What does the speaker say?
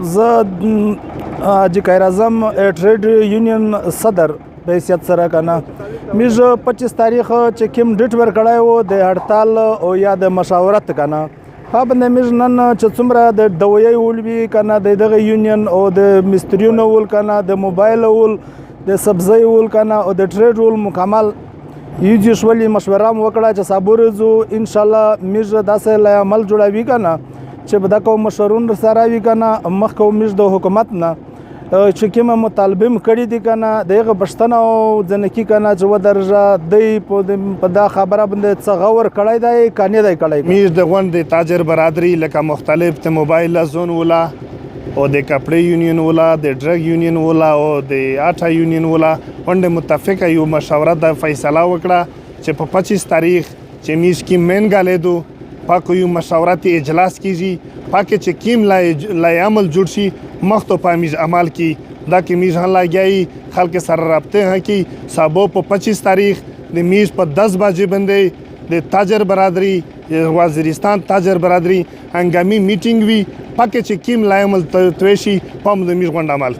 زه حاجی خیر اعظم ټریډ یونین صدر په حیثیت سره کنه موږ 25 تاریخ چې کوم ډیټ ورکړی و د هړتال او یا د مشاورت کنه په باندې موږ نن چې څومره د دویي ولوي کنه دغه یونین او د مستریونو ول کنه د موبایل ول د سبزی ول کنه او د ټریډ ول مکمل یوزیشولي مشوره وکړه چې صابورزو ان شاء الله موږ داسې عمل جوړوي کنه چې به دا کوم مشرون سره وی کنه مخکې موږ د حکومت نه چې کومه مطالبه کړې دي کنه دغه بشتنه او ځنکی کنه چې و درجه دی په دا خبره باندې څه غور کړی دی کنه دی کړی موږ د غونډ تاجر برادری لکه مختلف ته موبایل زون ولا او د کپړې یونین ولا د ډرګ یونین ولا او د آټا یونین ولا غونډه متفقه یو مشوره د فیصله وکړه چې په 25 تاریخ چې موږ کې مین غالیدو پاکو یو مشاورتي اجلاس کیږي پاکه چې کیم لای عمل جوړ شي مخته پامیز عمل کی دا کې میز هلا گئی خلک سره رابطه ہیں کی صابو په 25 تاریخ د میز په 10 بجې باندې د تاجر برادری وزیرستان تاجر برادری هنګامي میټینګ وی پاکه چې کیم لای عمل توشي پام د میز غونډه عمل